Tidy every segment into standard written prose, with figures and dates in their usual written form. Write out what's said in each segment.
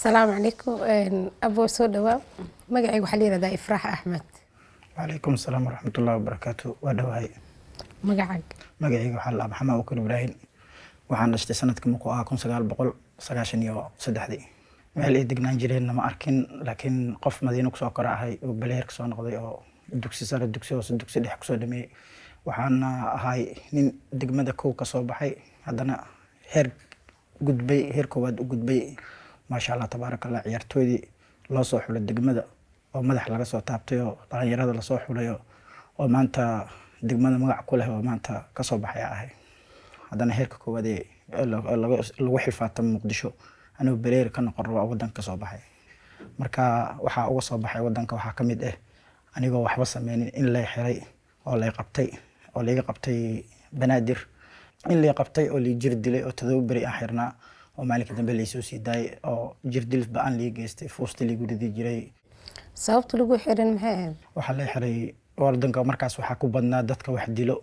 السلام عليكم أبو سودوا مقعي وحلينا ذا إفراح أحمد. وعليكم السلام ورحمة الله وبركاته ودواهي مقعك magacayga waxaa la maxamed Abuukar Ibraahin waxaan dhashtay sanadkii markuu ahaa 1993 meel ay degnaan jireen ma arkin laakiin qof madiina ku soo kora ahay oo baleer ka soo noqday oo dugsi sare dugsi hoose dugsi dhexe ku soo dhameeyay waxaan ahay nin degmada kow ka soo baxay haddana heer koowaad u gudbay maasha Allah tabaarakallah ciyaartoydii loo soo xulay degmada oo madax laga soo taabtay oo dhalinyarada la soo xulay oo maanta degmada magac ku leh oo maanta ka soo baxay ahay haddana heerka koowaad ee lagu xilfaatay Muqdisho anuu baleer ka noqon rabo wadanka ka soo baxay marka waxa uga soo baxay wadanka waxa kamid ah anigoo waxba sameeynin in la xiray oo la qabtay banaadir in la qabtay oo la jir dilay oo tadoo bari xirnaa oo maalinka dambe la soo siiday oo jir dil baan la geystay foosta la gudidi jiray sababta lagu xiran maxay waxa la xiray wadanka markaas waxa ku badnaa dadka wax dilo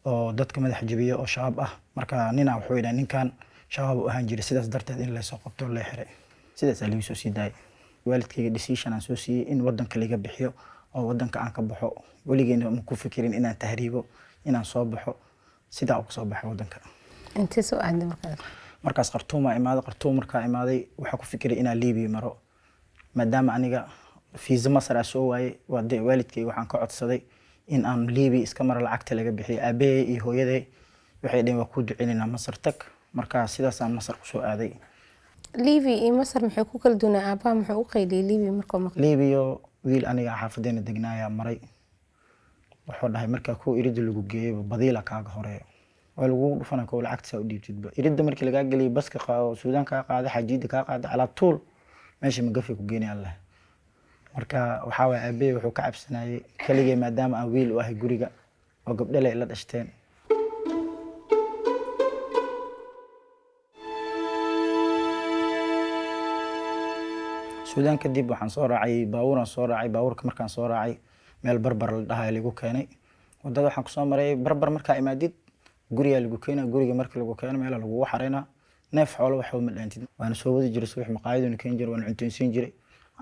oo dadka madax jabiyo oo shabaab ah marka nina wuxuu yiraahdaa ninkan shabaab u ahaan jiray sidaas darteed in la soo qabto la xiray sidaas la soo siiday waalidkayga decision aan soo siiyay in wadanka laga bixiyo oo wadanka aan ka baxo waligeena ma ku fikirin inaan tahriibo inaan soo baxo sida uu soo baxay wadanka intii soo aad markaas Khartoum markaa imaaday waxa ku fikiray inaan Liibiya maro maadaama aniga fiisa Masar soo waayay waalidkay waxaan ka codsaday in aan Liibiya iska mar lacagta laga bixiyo aabay iyo hooyaday waxay dheen waa ku duceynaa Masar tag marka sidaas aan Masar ku soo aaday Liibiya iyo Masar maxay ku kala duwanaa aabaa muxuu u qeyliyay Liibiya markuu maqlay Liibiya wiil aniga xaafadeena degnaaya maray wuxuu dhahay marka ku irid lagu geeyo badiila kaaga horeeyo waa lagu dhufana ko lacagta u dhiibtidba iridda markii laga galay baska qaado Suudaan ka qaaday xajiida ka qaaday ala tool meesha magafi ku geynay Allah marka waxa way aabay wuxuu ka cabsanayay kaligay maadaama aan wiil u ahay guriga oo gabdhaha la dhashteen Suudaan kadib waxaan soo raacay baabuurka markaan soo raacay meel barbar la dhahay lagu keenay wadada waxaan ku soo maray barbar markaa imaadid guriga lagu keenay guriga markii lagu keenay meel lagu xareena neef xoolo wax uma dhaantid waan soo wadi jiray subax maqaayaduna keen jiray waan cunteyn jiray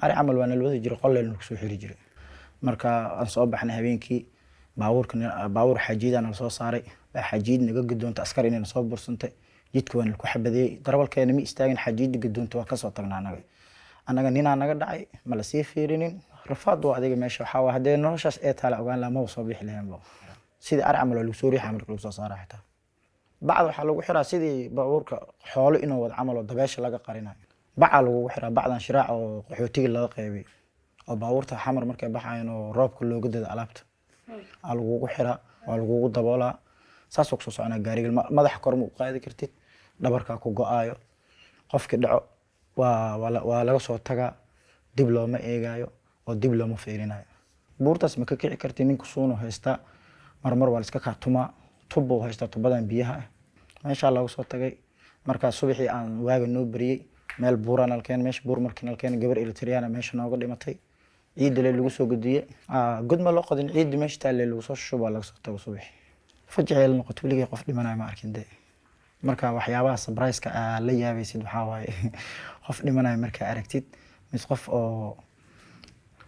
ari amal waan la wadi jiray qolleen ku soo xiri jiray marka aan soo baxnay habeenkii baabuur xajiidana la soo saaray xajiid naga guddoonta askar inay soo bursantay jidka waan ku xabadeeyay darbalkeena mi istaagin xajiid guddoonta waa ka soo tagnaa anaga nina naga dhacay ma la sii fiirinin rafaad waa adiga meesha waxa waa hadee noloshaas ee taala ogaan la ma soo bixi lahayn sida ar amal lagu soo riixay markii lagu soo saaray xitaa bacad waxa lagu xiraa sidii baabuurka xoolo inuu wad amal oo dabeesha laga qarinayo bacad lagu xiraa bacdan shiraac oo qaxootiga laga qaybay oo baabuurta xamar markay baxayeen oo roobka looga dada alaabta lagu xiraa waa lagu daboolaa saas oo soo socona gaariga madax kor ma u qaadi kartid dhabarka ku go'aayo qofka dhaco waa laga soo tagaa dib looma eegayo oo dib looma fiirinayo buurtaas ma ka kici kartid ninku suuno haysta marmar waa iska ka tubo haysta tubadan biyaha meesha lagu soo tagay marka subaxii aan waaga noo bariyay meel buuran alkeen meesha buur markii alkeen gabar Eritreana meesha nooga dhimatay ciid lagu soo gudiyay gudma loo qodin ciid meesha taale lagu soo shubo laga soo tago subaxii fajaceel noqoto waligeey qof dhimanay ma arkin marka waxyaabaha surprise ka la yaabaysid waxa waaye qof dhimanay marka aragtid mid qof oo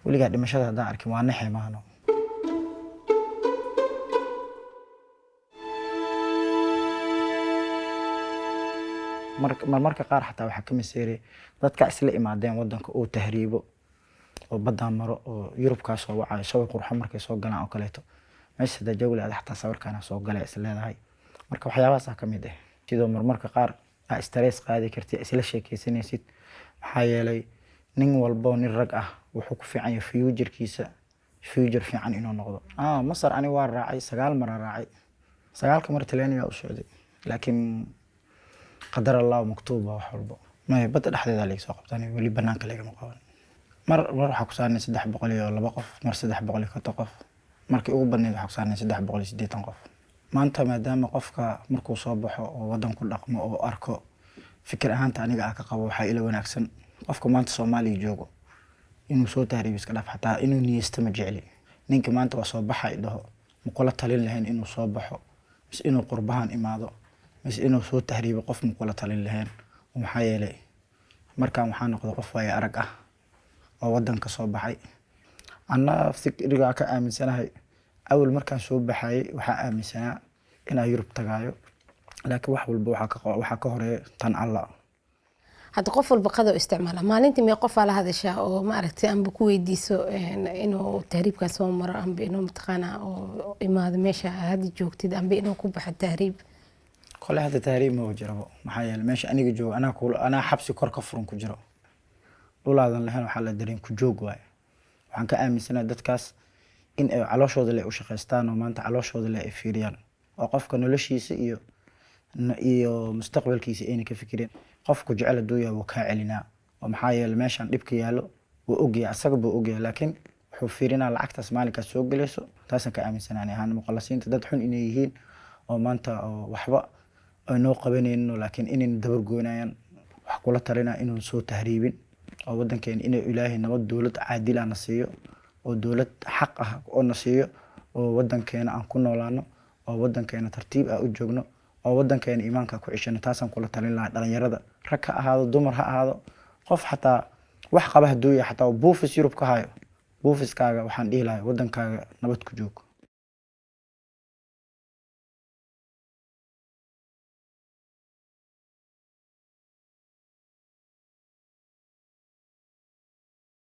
waliga dhimashada hadaan arkin waa naxay maano marka qaar xataa waxa ka miseeray dadka isla imaadeen wadanka oo tahriibo oo badaan maro oo Yurub ka soo wacay soo qurxo markay soo galaan oo kaleeto meesha dajawlada xataa sawirkaana soo galay isla leedahay marka waxyaabahaas ka mid ah sidoo marmarka qaar stress qaadi kartid isla sheekeysanaysid maxaa yeelay nin walbo nin rag ah wuxuu ku fiican yahay future fiican inuu noqdo Masar ani waa raacay 9 mar raacay 9 mar talaniga u socday laakiin qadar Allah maktuuba wax walbo ma bad dhaxdeeda la soo qabtay wali banaanka laga maqawan mar waxa ku saarnay 300 iyo 2 qof mar 300 ka qof markii ugu badneed waxa ku saarnay 380 qof maanta maadaama qofka markuu soo baxo oo wadan ku dhaqmo oo arko fikir ahaanta aniga ka qabo waxa ila wanaagsan qofka maanta Soomaaliya joogo inuu soo tahriib iska dhaf xataa inuu niyeysto ma jecli ninka maanta waa soo baxay dhaho ma kula talin lahayn inuu soo baxo is inuu qurbahan imaado is inuu soo tahriibo qof ma kula talin lahayn waxa yeelay markaan waxaan noqday qof waayo arag ah oo wadanka soo baxay. Anna fikriga ka aaminsanahay awal markaan soo baxay waxaa aaminsanaa inaan Yurub tagaayo, laakiin wax walba waxaa ka horeeya tan Allah. hadda qof walba qado isticmaala maalintii mee qof la hadashaa oo ma aragtay amba ku weydiiso inuu tahriibka soo maro amba inuu mataqaana oo imaado meesha aad joogtid amba inuu ku baxo tahriib. Kole hada tahriib ma jirabo, maxaa yeelay meesha aniga joogo anaa xabsi kor ka furan ku jiro, dhulaadan lahayn waxaa la dareen ku joog waaye. waxaan ka aaminsanahay dadkaas in ay calooshooda leh u shaqeystaan oo maanta calooshooda leh ay fiiriyaan oo qofka noloshiisa iyo mustaqbalkiisa ayna ka fikireen. qofku jecel haduu yahay wuu kaa celinaa, oo maxaa yeelay meeshaan dhibka yaalo wuu ogyahay, asaga buu ogyahay, laakiin wuxuu fiirinaa lacagtaas maalinkaas soo galayso. taasaan ka aaminsanahay ahaan muqallasiinta dad xun inay yihiin oo maanta oo waxba ay noo qabanaynin, laakiin inay dabar goynayaan. wax kula talinaa inuu soo tahriibin oo wadankeena inay Ilaahay nabad dawlad caadil ah na siiyo oo dawlad xaq ah oo na siiyo oo wadankeena aan ku noolaano oo wadankeena tartiib ah u joogno oo wadankeena iimaanka ku cishano. taasaan kula talin lahaa dhalinyarada, rag ha ahaado dumar ha ahaado, qof xataa wax qaba haduu yahay xataa buufis Yurub ka hayo buufiskaaga waxaan dhihi lahaa wadankaaga nabad ku joog.